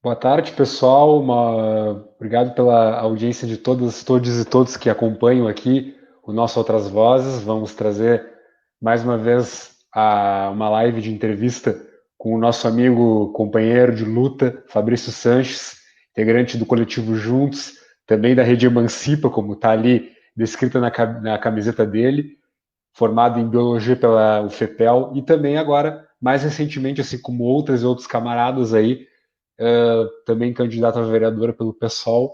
Boa tarde, pessoal. Obrigado pela audiência de todos e todos que acompanham aqui o nosso Outras Vozes. Vamos trazer mais uma vez uma live de entrevista com o nosso amigo, companheiro de luta, Fabrício Sanches, integrante do coletivo Juntos, também da Rede Emancipa, como está ali descrita na camiseta dele, formado em Biologia pela UFPEL e também agora, mais recentemente, assim como outros camaradas aí, também candidato a vereadora pelo PSOL.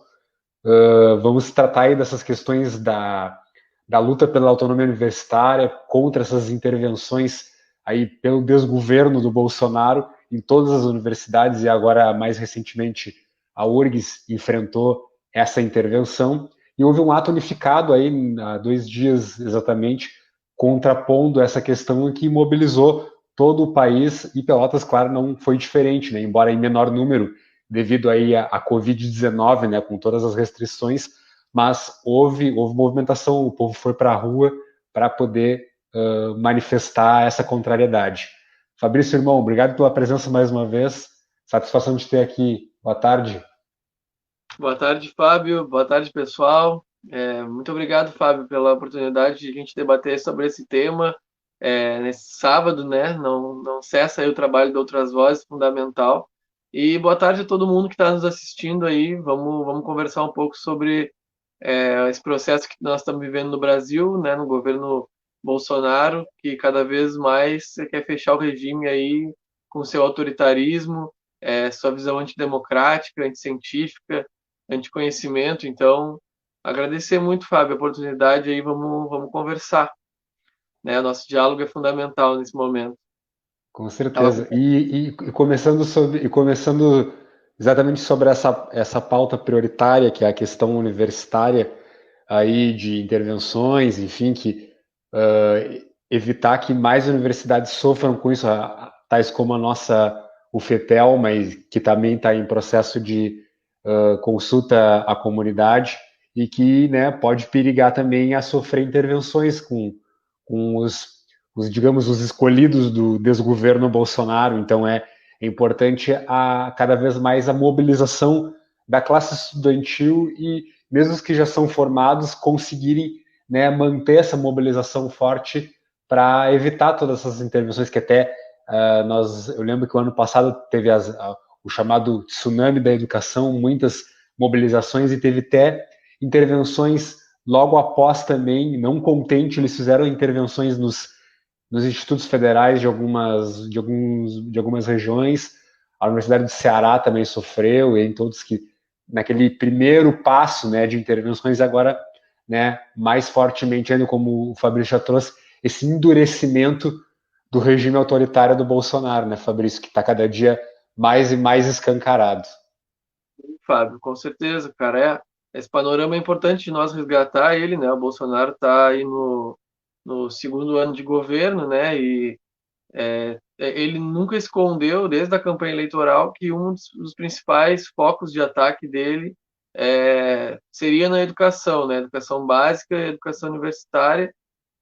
Vamos tratar aí dessas questões da luta pela autonomia universitária, contra essas intervenções aí pelo desgoverno do Bolsonaro em todas as universidades e agora, mais recentemente, a URGS enfrentou essa intervenção e houve um ato unificado aí há 2 dias exatamente, contrapondo essa questão que mobilizou todo o país e Pelotas, claro, não foi diferente, né? Embora em menor número, devido aí à Covid-19, né, com todas as restrições, mas houve movimentação, o povo foi para a rua para poder manifestar essa contrariedade. Fabrício, irmão, obrigado pela presença mais uma vez, satisfação de ter aqui. Boa tarde. Boa tarde, Fábio. Boa tarde, pessoal. Muito obrigado, Fábio, pela oportunidade de a gente debater sobre esse tema nesse sábado, né? Não cessa aí o trabalho de Outras Vozes, fundamental. E boa tarde a todo mundo que está nos assistindo aí. Vamos conversar um pouco sobre esse processo que nós estamos vivendo no Brasil, né? No governo Bolsonaro, que cada vez mais quer fechar o regime aí com seu autoritarismo, sua visão antidemocrática, anticientífica, anticonhecimento. Então, agradecer muito, Fábio, a oportunidade aí, vamos conversar, né? Nosso diálogo é fundamental nesse momento. Com Tava certeza. com... Começando exatamente sobre essa pauta prioritária, que é a questão universitária, aí de intervenções, enfim, que evitar que mais universidades sofram com isso, tais como a nossa UFEPEL, mas que também está em processo de consulta à comunidade e que, né, pode perigar também a sofrer intervenções com digamos, os escolhidos do desgoverno Bolsonaro. Então é importante cada vez mais a mobilização da classe estudantil e mesmo os que já são formados conseguirem, né, manter essa mobilização forte para evitar todas essas intervenções que até eu lembro que o ano passado teve o chamado tsunami da educação, muitas mobilizações e teve até intervenções logo após também, não contente, eles fizeram intervenções nos institutos federais de algumas regiões. A Universidade do Ceará também sofreu, e em todos que naquele primeiro passo, né, de intervenções agora, né, mais fortemente ainda como o Fabrício já trouxe, esse endurecimento do regime autoritário do Bolsonaro, né, Fabrício, que está cada dia mais e mais escancarado. Fábio, com certeza, cara. Esse panorama é importante de nós resgatar ele, né? O Bolsonaro está aí no segundo ano de governo, né? E ele nunca escondeu, desde a campanha eleitoral, que um dos principais focos de ataque dele seria na educação, né? Educação básica e educação universitária,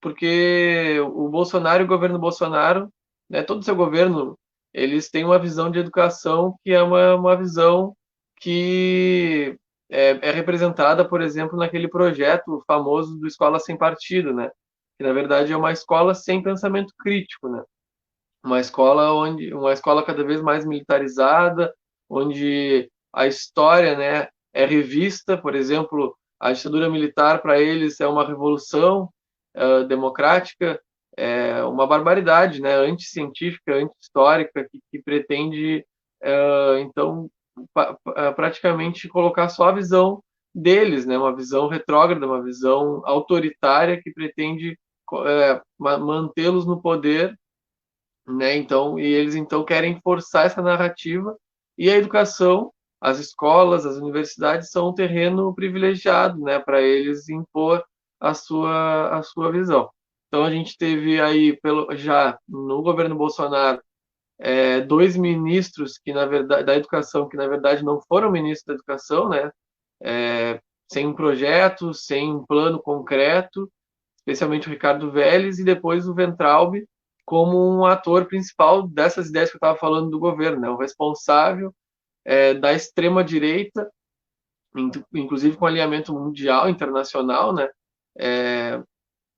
porque o Bolsonaro e o governo Bolsonaro, né, todo o seu governo, eles têm uma visão de educação que é uma visão que é representada, por exemplo, naquele projeto famoso do Escola Sem Partido, né? Que na verdade é uma escola sem pensamento crítico, né? Uma escola cada vez mais militarizada, onde a história, né, é revista. Por exemplo, a ditadura militar para eles é uma revolução democrática, é uma barbaridade, né, anticientífica, anti-histórica, que pretende então praticamente colocar só a visão deles, né, uma visão retrógrada, uma visão autoritária que pretende mantê-los no poder, né? Então, e eles então querem forçar essa narrativa, e a educação, as escolas, as universidades são um terreno privilegiado, né, para eles impor a sua visão. Então a gente teve aí já no governo Bolsonaro dois ministros que na verdade da educação que na verdade não foram ministros da educação, né? Sem um projeto, sem um plano concreto, especialmente o Ricardo Vélez, e depois o Ventralbe como um ator principal dessas ideias que eu estava falando do governo, né? O responsável da extrema-direita, inclusive com alinhamento mundial, internacional, né,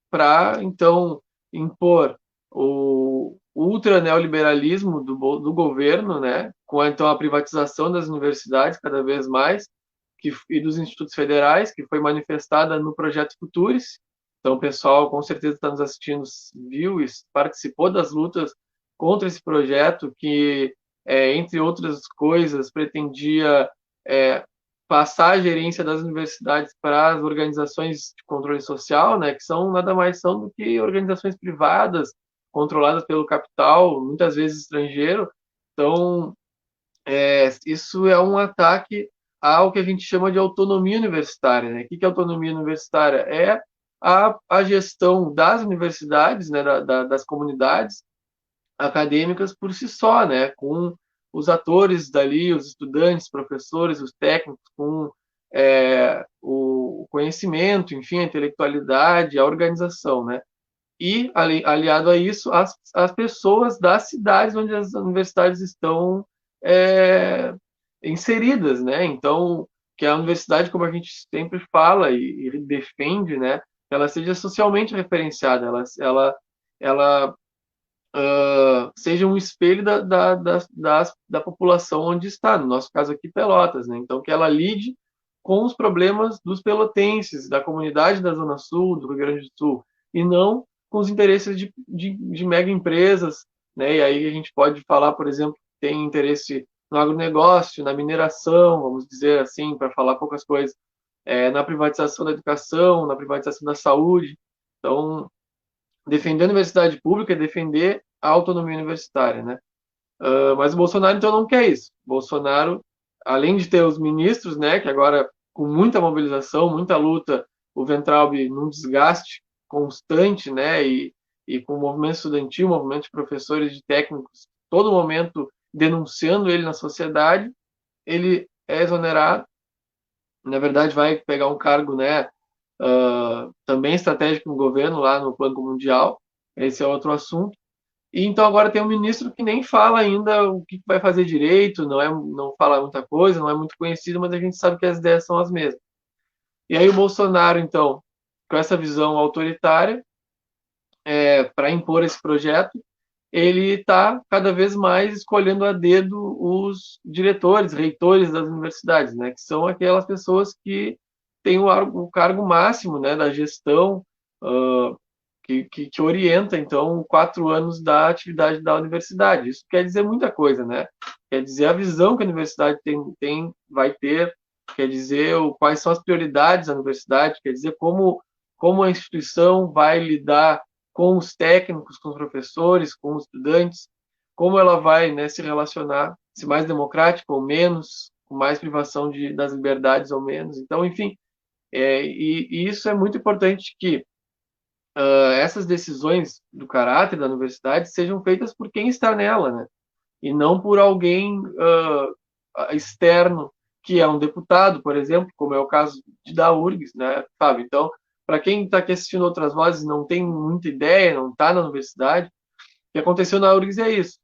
para, então, impor o ultra-neoliberalismo do governo, né, com, então, a privatização das universidades cada vez mais, e dos institutos federais, que foi manifestada no projeto Futuris. Então, o pessoal, com certeza, está nos assistindo, viu e participou das lutas contra esse projeto, que, entre outras coisas, pretendia passar a gerência das universidades para as organizações de controle social, né, que são nada mais são do que organizações privadas controladas pelo capital, muitas vezes estrangeiro. Então, isso é um ataque ao que a gente chama de autonomia universitária. Né? O que é autonomia universitária? É a gestão das universidades, né, das comunidades acadêmicas por si só, né, com os atores dali, os estudantes, professores, os técnicos, com o conhecimento, enfim, a intelectualidade, a organização, né? E, aliado a isso, as pessoas das cidades onde as universidades estão inseridas, né? Então, que a universidade, como a gente sempre fala e defende, né, ela seja socialmente referenciada, ela seja um espelho da população onde está, no nosso caso aqui, Pelotas, né? Então, que ela lide com os problemas dos pelotenses, da comunidade da Zona Sul, do Rio Grande do Sul, e não com os interesses de mega empresas, né? E aí a gente pode falar, por exemplo, que tem interesse no agronegócio, na mineração, vamos dizer assim, para falar poucas coisas, na privatização da educação, na privatização da saúde. Então, defender a universidade pública é defender a autonomia universitária, né? Mas o Bolsonaro, então, não quer isso. O Bolsonaro, além de ter os ministros, né, que agora, com muita mobilização, muita luta, o Weintraub num desgaste constante, né, e com o movimento estudantil, movimento de professores, de técnicos, todo momento denunciando ele na sociedade, ele é exonerado, na verdade vai pegar um cargo, né, também estratégico no governo, lá no Banco Mundial, esse é outro assunto. E então agora tem um ministro que nem fala ainda o que vai fazer direito, não fala muita coisa, não é muito conhecido, mas a gente sabe que as ideias são as mesmas. E aí o Bolsonaro, então, com essa visão autoritária, para impor esse projeto, ele está cada vez mais escolhendo a dedo os diretores, reitores das universidades, né, que são aquelas pessoas que têm o cargo máximo, né, da gestão, uh, que orienta, então, 4 anos da atividade da universidade. Isso quer dizer muita coisa, né? Quer dizer a visão que a universidade vai ter, quer dizer quais são as prioridades da universidade, quer dizer como a instituição vai lidar com os técnicos, com os professores, com os estudantes, como ela vai, né, se relacionar, se mais democrática ou menos, com mais privação das liberdades ou menos. Então, enfim, e isso é muito importante que essas decisões do caráter da universidade sejam feitas por quem está nela, né? E não por alguém externo, que é um deputado, por exemplo, como é o caso da URGS, né, Fábio? Então, para quem está aqui assistindo outras vozes não tem muita ideia, não está na universidade, o que aconteceu na URGS é isso.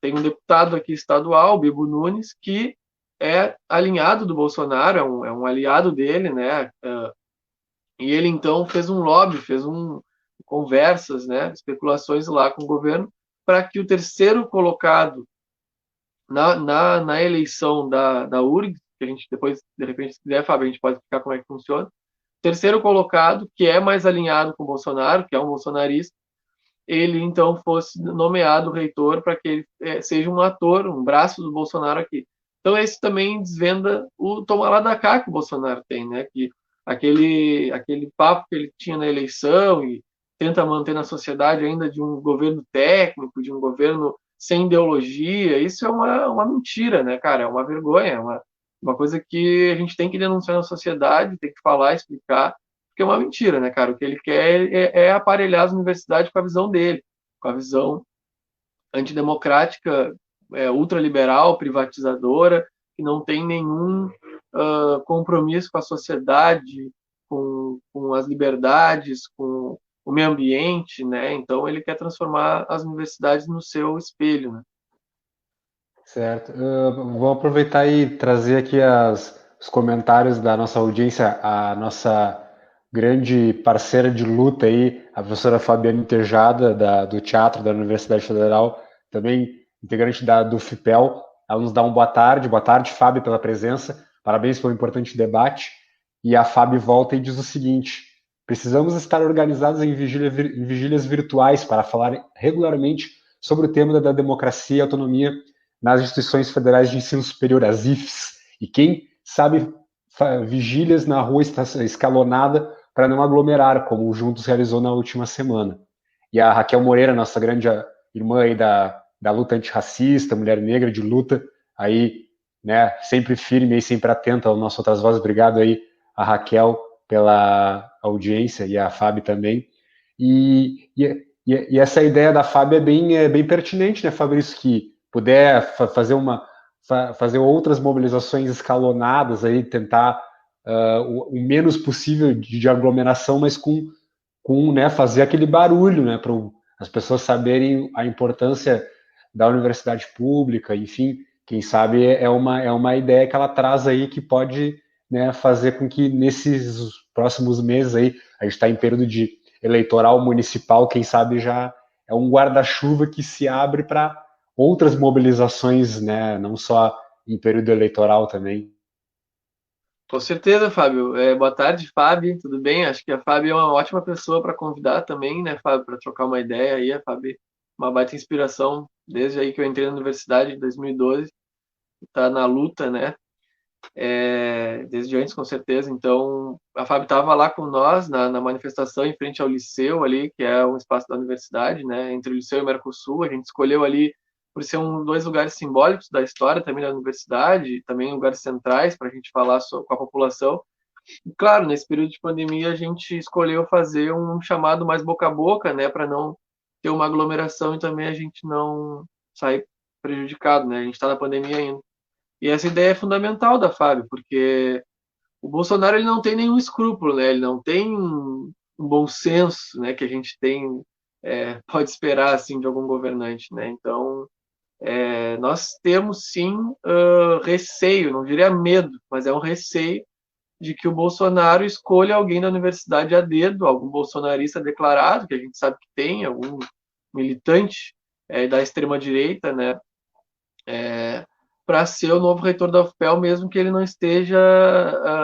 Tem um deputado aqui estadual, Bibo Nunes, que é alinhado do Bolsonaro, é um aliado dele, né? E ele, então, fez um lobby, conversas, né, especulações lá com o governo, para que o terceiro colocado na eleição da URGS, que a gente depois, de repente, se quiser, Fábio, a gente pode explicar como é que funciona, o terceiro colocado, que é mais alinhado com o Bolsonaro, que é um bolsonarista, ele, então, fosse nomeado reitor para que ele seja um ator, um braço do Bolsonaro aqui. Então, esse também desvenda o tomar lá da cá que o Bolsonaro tem, né? Que aquele papo que ele tinha na eleição e tenta manter na sociedade ainda de um governo técnico, de um governo sem ideologia, isso é uma mentira, né, cara? É uma vergonha, é uma coisa que a gente tem que denunciar na sociedade, tem que falar, explicar, porque é uma mentira, né, cara? O que ele quer é aparelhar as universidades com a visão dele, com a visão antidemocrática, ultraliberal, privatizadora, que não tem nenhum compromisso com a sociedade, com as liberdades, com o meio ambiente, né? Então ele quer transformar as universidades no seu espelho, né? Certo. Vou aproveitar e trazer aqui os comentários da nossa audiência, a nossa grande parceira de luta aí, a professora Fabiana Tejada, do Teatro da Universidade Federal, também integrante do FIPEL. Ela nos dá um boa tarde, Fábio, pela presença, parabéns pelo importante debate. E a Fábio volta e diz o seguinte: precisamos estar organizados em vigílias virtuais para falar regularmente sobre o tema da democracia e autonomia nas instituições federais de ensino superior, as IFES, e quem sabe vigílias na rua escalonada para não aglomerar, como o Juntos realizou na última semana. E a Raquel Moreira, nossa grande irmã aí da luta antirracista, mulher negra de luta, aí, né, sempre firme e sempre atenta ao nosso Outras Vozes. Obrigado aí a Raquel pela audiência e a Fábio também. E essa ideia da Fábio é bem pertinente, né, Fabrício, que puder fazer outras mobilizações escalonadas aí, tentar o menos possível de aglomeração, mas com né, fazer aquele barulho, né, para as pessoas saberem a importância da universidade pública, enfim, quem sabe é uma ideia que ela traz aí que pode, né, fazer com que nesses próximos meses aí, a gente está em período de eleitoral municipal, quem sabe já é um guarda-chuva que se abre para outras mobilizações, né, não só em período eleitoral também. Com certeza, Fábio. Boa tarde, Fábio. Tudo bem? Acho que a Fábio é uma ótima pessoa para convidar também, né, Fábio, para trocar uma ideia aí. A Fábio é uma baita inspiração desde aí que eu entrei na universidade em 2012. Está na luta, né? Desde antes, com certeza. Então, a Fábio estava lá com nós na manifestação em frente ao Liceu ali, que é um espaço da universidade, né? Entre o Liceu e o Mercosul. A gente escolheu ali por ser dois lugares simbólicos da história também da universidade, também lugares centrais para a gente falar com a população. E, claro, nesse período de pandemia, a gente escolheu fazer um chamado mais boca a boca, né? Para não ter uma aglomeração e também a gente não sair prejudicado, né? A gente está na pandemia ainda. E essa ideia é fundamental da Fábio, porque o Bolsonaro ele não tem nenhum escrúpulo, né? Ele não tem um bom senso, né? Que a gente tem pode esperar assim de algum governante, né? Então nós temos sim receio, não diria medo, mas é um receio de que o Bolsonaro escolha alguém da universidade a dedo, algum bolsonarista declarado, que a gente sabe que tem, algum militante da extrema direita, né? Para ser o novo reitor da UFPEL, mesmo que ele não esteja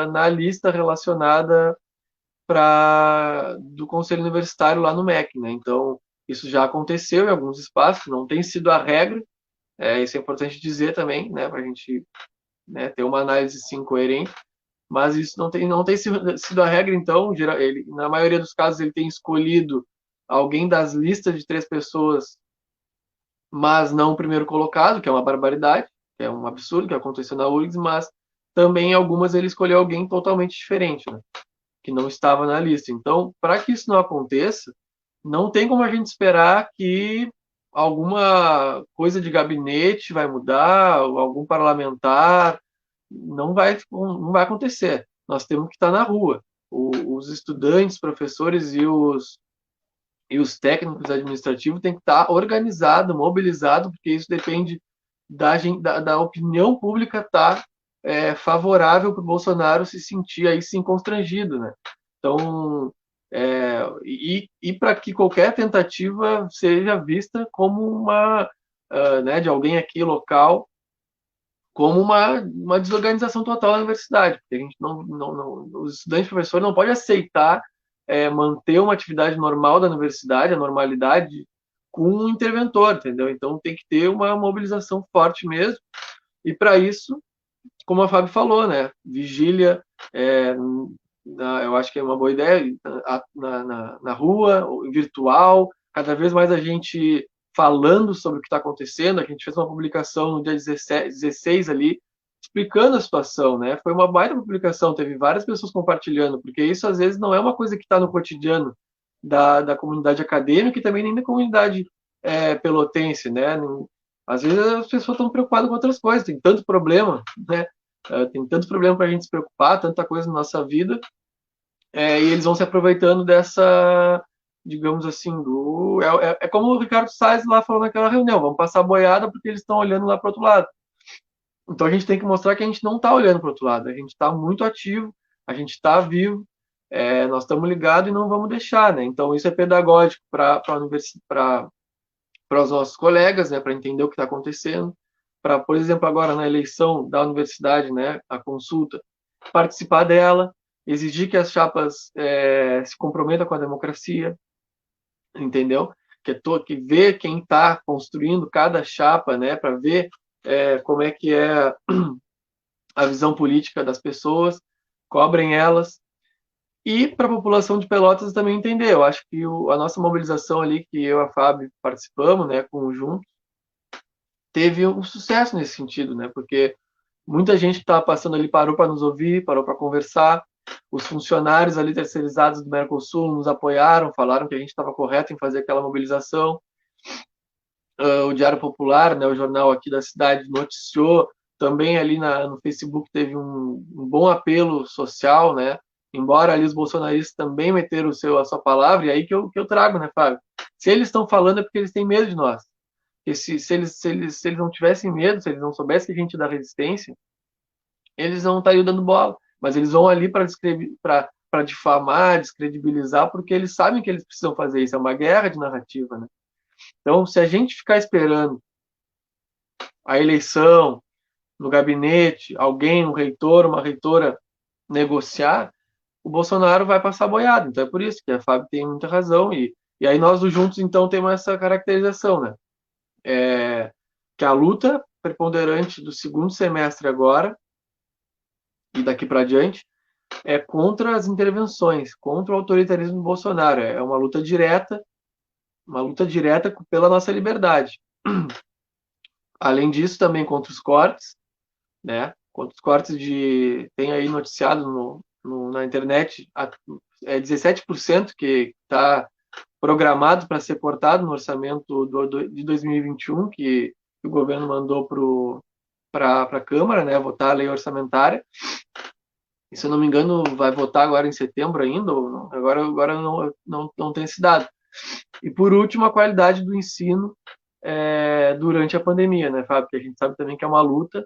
na lista relacionada do Conselho Universitário lá no MEC. Né? Então, isso já aconteceu em alguns espaços, não tem sido a regra, isso é importante dizer também, né, para a gente ter uma análise sim coerente, mas isso não tem sido a regra, então, ele, na maioria dos casos, ele tem escolhido alguém das listas de 3 pessoas, mas não o primeiro colocado, que é uma barbaridade, que é um absurdo que aconteceu na URGS, mas também algumas ele escolheu alguém totalmente diferente, né? Que não estava na lista. Então, para que isso não aconteça, não tem como a gente esperar que alguma coisa de gabinete vai mudar, algum parlamentar, não vai acontecer. Nós temos que estar na rua. Os estudantes, professores e os técnicos administrativos têm que estar organizados, mobilizados, porque isso depende da opinião pública estar favorável para o Bolsonaro se sentir aí sim constrangido, né? Então, para que qualquer tentativa seja vista como né, de alguém aqui local, como uma desorganização total da universidade, porque a gente os estudantes e professores não podem aceitar manter uma atividade normal da universidade, a normalidade, com um interventor, entendeu? Então tem que ter uma mobilização forte mesmo, e para isso, como a Fábio falou, né, vigília, eu acho que é uma boa ideia, na rua, virtual, cada vez mais a gente falando sobre o que está acontecendo. A gente fez uma publicação no dia 16 ali, explicando a situação, né? Foi uma baita publicação, teve várias pessoas compartilhando, porque isso às vezes não é uma coisa que está no cotidiano da comunidade acadêmica e também nem da comunidade pelotense, né? Às vezes as pessoas estão preocupadas com outras coisas, tem tanto problema, né? Tem tanto problema para a gente se preocupar, tanta coisa na nossa vida, e eles vão se aproveitando dessa, digamos assim, como o Ricardo Salles lá falou naquela reunião, vamos passar boiada porque eles estão olhando lá para o outro lado. Então a gente tem que mostrar que a gente não está olhando para o outro lado, a gente está muito ativo, a gente está vivo, nós estamos ligados e não vamos deixar, né? Então isso é pedagógico para os nossos colegas, né, para entender o que está acontecendo, para, por exemplo, agora na eleição da universidade, né, a consulta, participar dela, exigir que as chapas se comprometam com a democracia, entendeu? Que ver quem está construindo cada chapa, né, para ver como é que é a visão política das pessoas, cobrem elas, e para a população de Pelotas também entender. Eu acho que a nossa mobilização ali, que eu e a Fábio participamos, né, conjunto, teve um sucesso nesse sentido, né, porque muita gente que estava passando ali parou para nos ouvir, parou para conversar, os funcionários ali terceirizados do Mercosul nos apoiaram, falaram que a gente estava correto em fazer aquela mobilização. O Diário Popular, né, o jornal aqui da cidade, noticiou. Também ali no Facebook teve um bom apelo social, né? Embora ali os bolsonaristas também meteram a sua palavra, e aí que eu trago, né, Fábio? Se eles estão falando é porque eles têm medo de nós. Porque se eles não tivessem medo, se eles não soubessem que a gente é da resistência, eles não estariam dando bola. Mas eles vão ali para difamar, descredibilizar, porque eles sabem que eles precisam fazer isso. É uma guerra de narrativa, né? Então, se a gente ficar esperando a eleição no gabinete, alguém, um reitor, uma reitora negociar, o Bolsonaro vai passar boiado. Então é por isso que a Fábio tem muita razão. E aí nós do Juntos, então, temos essa caracterização, né? Que a luta preponderante do segundo semestre agora e daqui para diante é contra as intervenções, contra o autoritarismo do Bolsonaro. É uma luta direta pela nossa liberdade. Além disso, também contra os cortes, né? Contra os cortes tem aí noticiado na internet, 17% que está programado para ser cortado no orçamento de 2021, que o governo mandou para a Câmara, né, votar a lei orçamentária. E, se eu não me engano, vai votar agora em setembro ainda, ou não? Agora não tem esse dado. E, por último, a qualidade do ensino durante a pandemia, né, Fábio? Porque a gente sabe também que é uma luta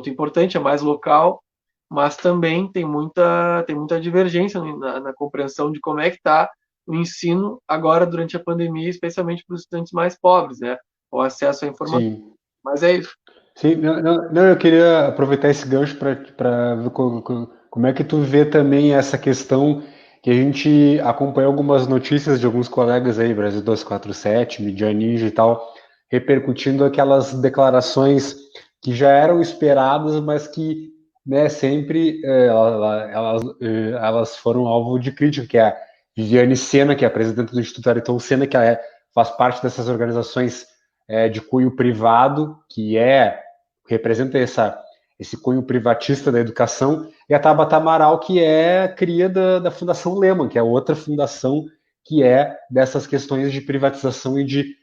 importante, é mais local, mas também tem muita divergência na compreensão de como é que está o ensino agora durante a pandemia, especialmente para os estudantes mais pobres, né? O acesso à informação. Sim. Mas é isso. Sim, não, eu queria aproveitar esse gancho para ver como é que tu vê também essa questão que a gente acompanhou algumas notícias de alguns colegas aí, Brasil 247, Mídia Ninja e tal, repercutindo aquelas declarações que já eram esperadas, mas que, né, sempre elas foram alvo de crítica, que é a Viviane Sena, que é a presidenta do Instituto Ayrton Senna, que faz parte dessas organizações de cunho privado, que representa esse cunho privatista da educação, e a Tabata Amaral, que é cria da Fundação Lehman, que é outra fundação que é dessas questões de privatização e de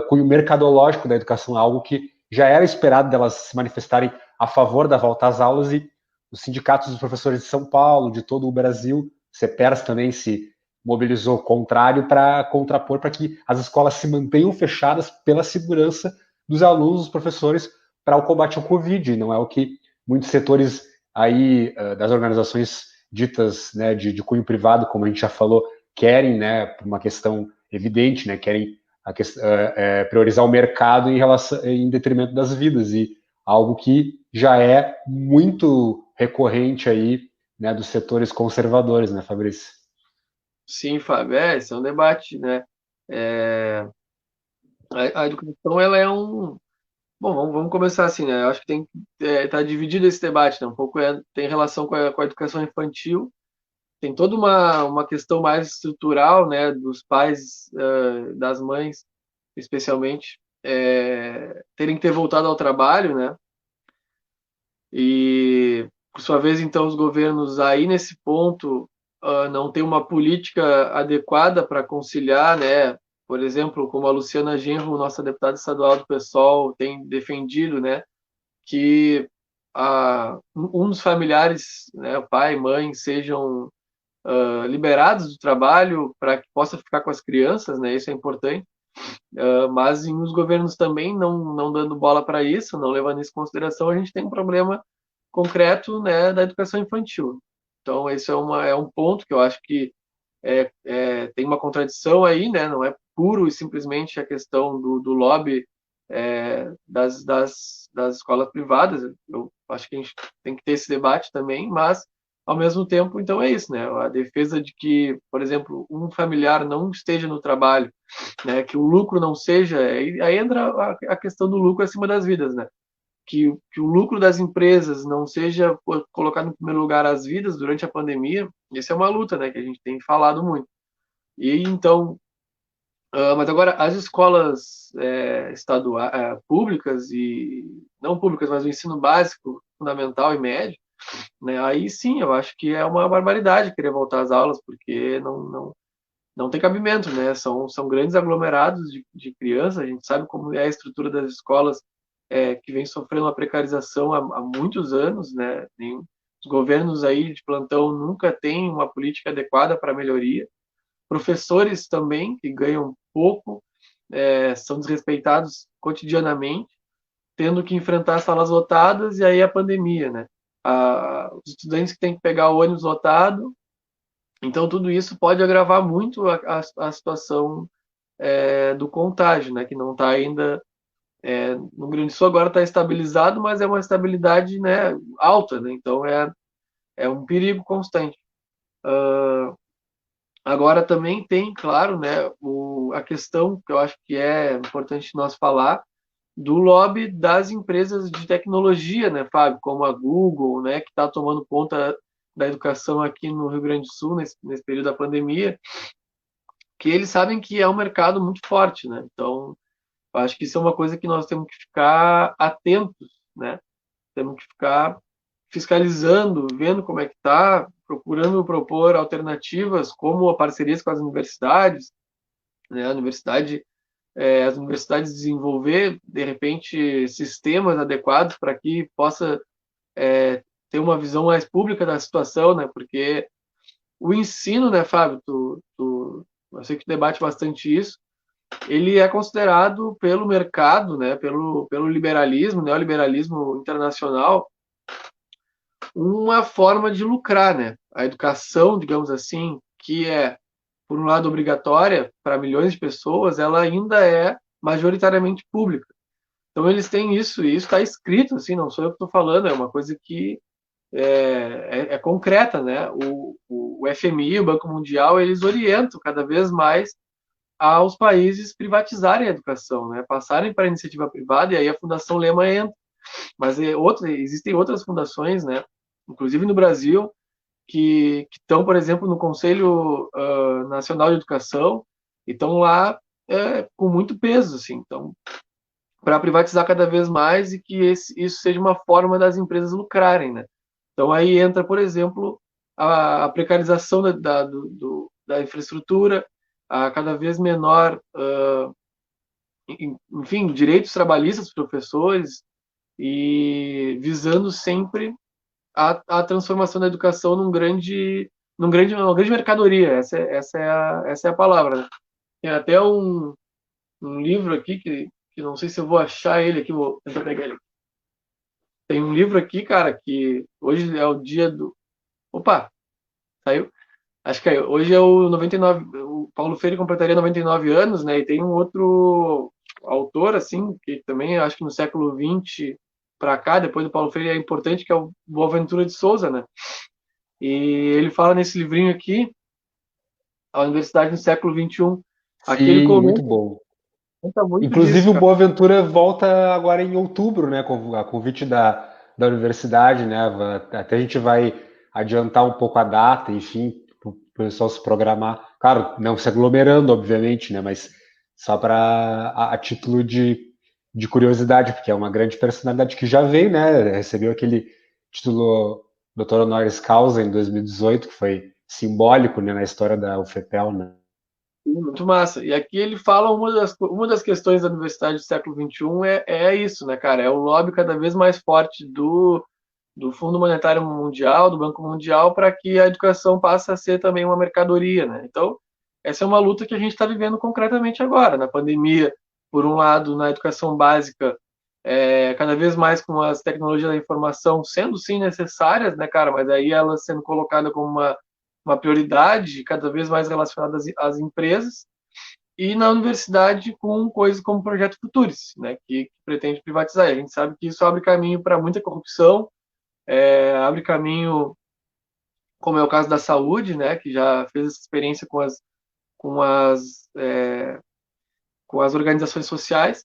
cunho mercadológico da educação, algo que já era esperado delas se manifestarem a favor da volta às aulas, e os sindicatos dos professores de São Paulo, de todo o Brasil, CEPERS também se mobilizou contrário para contrapor para que as escolas se mantenham fechadas pela segurança dos alunos, dos professores, para o combate ao Covid. Não é o que muitos setores aí das organizações ditas, né, de cunho privado, como a gente já falou, querem, né, por uma questão evidente, né, querem priorizar o mercado em detrimento das vidas, e algo que já é muito recorrente aí, né, dos setores conservadores, né, Fabrício? Sim, Fábio, esse é um debate, né? É, a educação, ela é um... Bom, vamos começar assim, né? Eu acho que tá dividido esse debate, né? Um pouco tem relação com a educação infantil, tem toda uma questão mais estrutural, né? Dos pais, das mães, especialmente, terem que ter voltado ao trabalho, né? E, por sua vez, então, os governos aí nesse ponto não tem uma política adequada para conciliar, né? Por exemplo, como a Luciana Genro, nossa deputada estadual do PSOL, tem defendido, né? Que um dos familiares, né, pai, mãe, sejam liberados do trabalho para que possa ficar com as crianças, né? Isso é importante. Mas em os governos também não dando bola para isso, não levando isso em consideração, a gente tem um problema concreto, né, da educação infantil. Então, esse é um ponto que eu acho que tem uma contradição aí, né, não é puro e simplesmente a questão do lobby das escolas privadas. Eu acho que a gente tem que ter esse debate também, mas, ao mesmo tempo, então é isso, né, a defesa de que, por exemplo, um familiar não esteja no trabalho, né, que o lucro não seja, aí entra a questão do lucro acima das vidas, né, que o lucro das empresas não seja colocado em primeiro lugar as vidas durante a pandemia, isso é uma luta, né, que a gente tem falado muito. E então, mas agora as escolas estaduais, públicas e não públicas, mas o ensino básico, fundamental e médio, né, aí sim, eu acho que é uma barbaridade querer voltar às aulas, porque não tem cabimento, né? São grandes aglomerados de crianças, a gente sabe como é a estrutura das escolas que vem sofrendo uma precarização há muitos anos, né? Os governos aí de plantão nunca têm uma política adequada para a melhoria. Professores também, que ganham pouco, são desrespeitados cotidianamente, tendo que enfrentar salas lotadas e aí a pandemia, né? Os estudantes que têm que pegar o ônibus lotado, então tudo isso pode agravar muito a situação do contágio, né? Que não está ainda no Rio Grande do Sul agora está estabilizado, mas é uma estabilidade, né, alta, né? Então é um perigo constante. Agora também tem, claro, né, a questão que eu acho que é importante nós falar do lobby das empresas de tecnologia, né, Fábio, como a Google, né, que está tomando conta da educação aqui no Rio Grande do Sul nesse período da pandemia, que eles sabem que é um mercado muito forte, né? Então, eu acho que isso é uma coisa que nós temos que ficar atentos, né? Temos que ficar fiscalizando, vendo como é que está, procurando propor alternativas, como parcerias com as universidades, né? As universidades desenvolver, de repente, sistemas adequados para que possa ter uma visão mais pública da situação, né? Porque o ensino, né, Fábio, eu sei que tu debate bastante isso, ele é considerado pelo mercado, né, pelo liberalismo, neoliberalismo internacional, uma forma de lucrar, né? A educação, digamos assim, que é, por um lado, obrigatória para milhões de pessoas, ela ainda é majoritariamente pública. Então eles têm isso, e isso está escrito, assim, não sou eu que estou falando, é uma coisa que é concreta, né? O FMI, o Banco Mundial, eles orientam cada vez mais aos países privatizarem a educação, né? Passarem para a iniciativa privada, e aí a Fundação Lema entra. Mas existem outras fundações, né? Inclusive no Brasil, que estão, por exemplo, no Conselho Nacional de Educação, e estão lá com muito peso, assim. Então, para privatizar cada vez mais e que isso seja uma forma das empresas lucrarem, né? Então aí entra, por exemplo, a precarização da infraestrutura, a cada vez menor, enfim, direitos trabalhistas dos professores e visando sempre a transformação da educação uma grande mercadoria. Essa é a palavra, né? Tem até um livro aqui que não sei se eu vou achar ele aqui, vou tentar pegar ele. Tem um livro aqui, cara, que hoje é o dia do. Opa, saiu. Acho que hoje é o 99. O Paulo Freire completaria 99 anos, né? E tem um outro autor, assim, que também acho que no século XX para cá, depois do Paulo Freire, é importante, que é o Boaventura de Souza, né? E ele fala nesse livrinho aqui, A Universidade no Século XXI. Aqui ele Sim, muito comenta, bom. comenta muito Inclusive, disso, o cara. Boaventura volta agora em outubro, né, a convite da universidade, né? Até a gente vai adiantar um pouco a data, enfim, para o pessoal se programar. Claro, não se aglomerando, obviamente, né? Mas só para a título de curiosidade, porque é uma grande personalidade que já veio, né? Recebeu aquele título Doutor Honoris Causa em 2018, que foi simbólico, né, na história da UFPEL, né? Muito massa. E aqui ele fala uma das questões da universidade do século XXI é isso, né, cara? É o lobby cada vez mais forte do Fundo Monetário Mundial, do Banco Mundial, para que a educação passe a ser também uma mercadoria, né? Então, essa é uma luta que a gente está vivendo concretamente agora, na pandemia, por um lado, na educação básica, cada vez mais com as tecnologias da informação sendo sim necessárias, né, cara, mas aí elas sendo colocadas como uma prioridade, cada vez mais relacionada às empresas, e na universidade com coisas como o Projeto Futuris, né, que pretende privatizar. A gente sabe que isso abre caminho para muita corrupção, abre caminho, como é o caso da saúde, né, que já fez essa experiência com as, é, com as organizações sociais,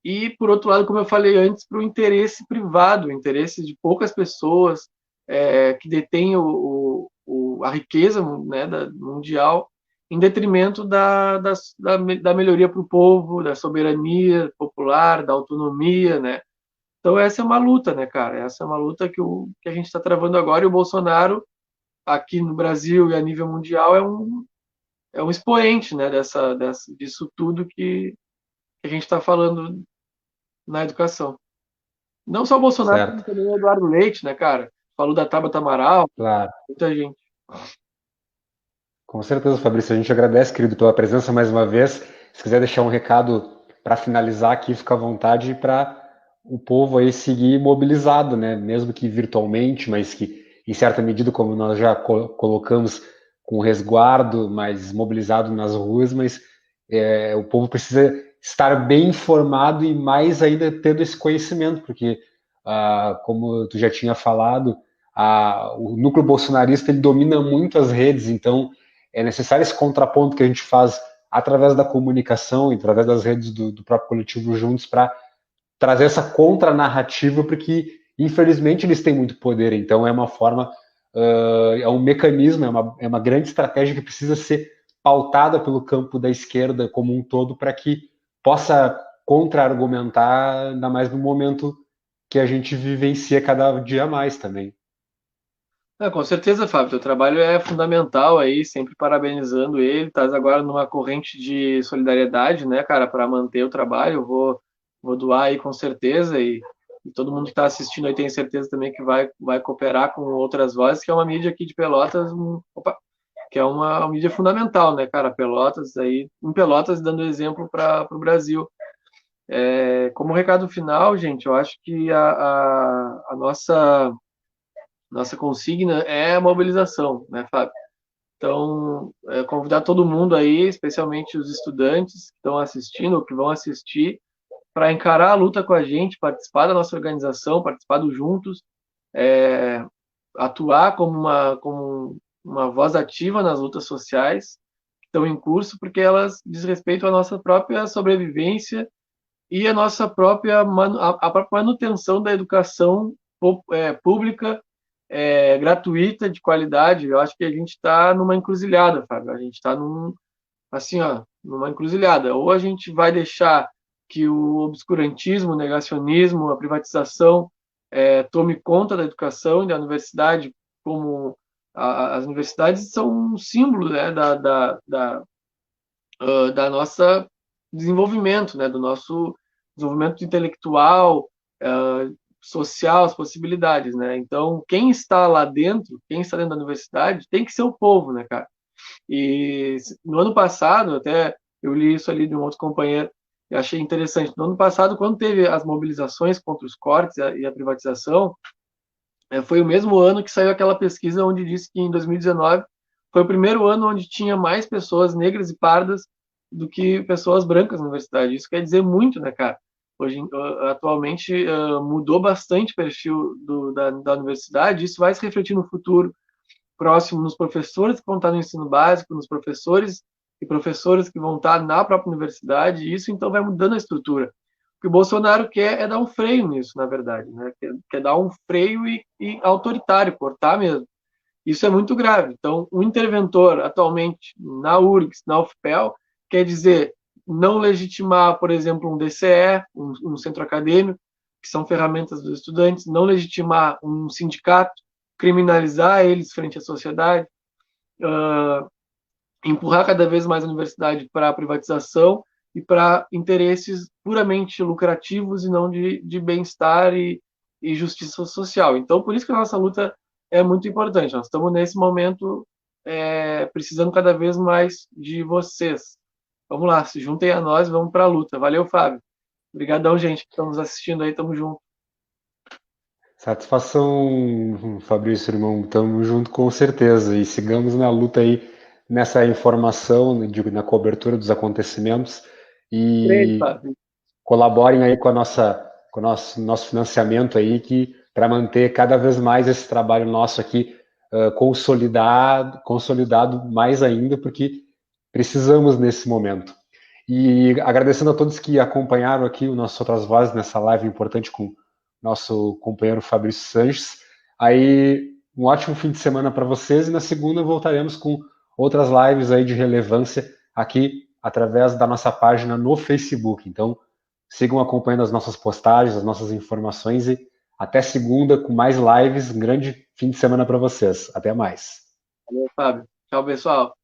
e, por outro lado, como eu falei antes, para o interesse privado, o interesse de poucas pessoas que detêm a riqueza, né, mundial, em detrimento da melhoria para o povo, da soberania popular, da autonomia, né? Então essa é uma luta, né, cara? Essa é uma luta que a gente está travando agora, e o Bolsonaro, aqui no Brasil e a nível mundial, é um expoente, né, disso tudo que a gente está falando na educação. Não só o Bolsonaro, como Certo, também o Eduardo Leite, né, cara? Falou da Tabata Amaral, claro. muita gente. Com certeza, Fabrício. A gente agradece, querido, pela presença mais uma vez. Se quiser deixar um recado para finalizar aqui, fica à vontade para o povo aí seguir mobilizado, né? Mesmo que virtualmente, mas que, em certa medida, como nós já colocamos, com resguardo, mas mobilizado nas ruas, mas o povo precisa estar bem informado e mais ainda tendo esse conhecimento, porque, como tu já tinha falado, o núcleo bolsonarista ele domina muito as redes, então é necessário esse contraponto que a gente faz através da comunicação e através das redes do próprio coletivo Juntos para trazer essa contranarrativa, porque infelizmente eles têm muito poder, então é uma forma, é um mecanismo, é uma grande estratégia que precisa ser pautada pelo campo da esquerda como um todo para que possa contra-argumentar, ainda mais no momento que a gente vivencia cada dia mais também. Com certeza, Fábio, teu trabalho é fundamental aí, sempre parabenizando ele. Estás agora numa corrente de solidariedade, né, cara, para manter o trabalho. Eu vou doar aí com certeza, e todo mundo que está assistindo aí tem certeza também que vai cooperar com outras vozes, que é uma mídia aqui de Pelotas, que é uma mídia fundamental, né, cara? Pelotas aí, em Pelotas, dando exemplo para o Brasil. Como recado final, gente, eu acho que a nossa consigna é a mobilização, né, Fábio? Então, convidar todo mundo aí, especialmente os estudantes que estão assistindo ou que vão assistir, para encarar a luta com a gente, participar da nossa organização, participar do Juntos, atuar como uma voz ativa nas lutas sociais que estão em curso, porque elas diz respeito à nossa própria sobrevivência e à nossa própria, a própria manutenção da educação pública, gratuita, de qualidade. Eu acho que a gente está numa encruzilhada, Fábio. A gente está assim, ó, numa encruzilhada. Ou a gente vai deixar que o obscurantismo, o negacionismo, a privatização tome conta da educação e da universidade, como as universidades são um símbolo, né, da nossa desenvolvimento, né, do nosso desenvolvimento intelectual, social, as possibilidades, né? Então, quem está lá dentro, quem está dentro da universidade, tem que ser o povo, né, cara? E no ano passado, até eu li isso ali de um outro companheiro e achei interessante. No ano passado, quando teve as mobilizações contra os cortes e a privatização, foi o mesmo ano que saiu aquela pesquisa onde disse que em 2019 foi o primeiro ano onde tinha mais pessoas negras e pardas do que pessoas brancas na universidade. Isso quer dizer muito, né, cara? Hoje, atualmente, mudou bastante o perfil da universidade. Isso vai se refletir no futuro próximo nos professores que vão estar no ensino básico, nos professores e professoras que vão estar na própria universidade. E isso, então, vai mudando a estrutura. O que o Bolsonaro quer é dar um freio nisso, na verdade, né? Quer dar um freio e autoritário, cortar mesmo. Isso é muito grave. Então, o interventor atualmente na URGS, na UFPEL, quer dizer não legitimar, por exemplo, um DCE, um centro acadêmico, que são ferramentas dos estudantes, não legitimar um sindicato, criminalizar eles frente à sociedade, empurrar cada vez mais a universidade para a privatização e para interesses puramente lucrativos e não de bem-estar e justiça social. Então, por isso que a nossa luta é muito importante. Nós estamos nesse momento precisando cada vez mais de vocês. Vamos lá, se juntem a nós, vamos para a luta. Valeu, Fábio. Obrigadão, gente, que estamos assistindo aí, tamo junto. Satisfação, Fabrício, irmão. Tamo junto com certeza. E sigamos na luta aí, nessa informação, digo, na cobertura dos acontecimentos. Beijo, E Fábio. colaborem aí com o nosso financiamento aí, que para manter cada vez mais esse trabalho nosso aqui consolidado mais ainda, porque precisamos nesse momento. E agradecendo a todos que acompanharam aqui o nosso Outras Vozes nessa live importante com o nosso companheiro Fabrício Sanches. Aí, um ótimo fim de semana para vocês e na segunda voltaremos com outras lives aí de relevância aqui através da nossa página no Facebook. Então, sigam acompanhando as nossas postagens, as nossas informações e até segunda com mais lives. Um grande fim de semana para vocês. Até mais. Valeu, Fábio. Tchau, pessoal.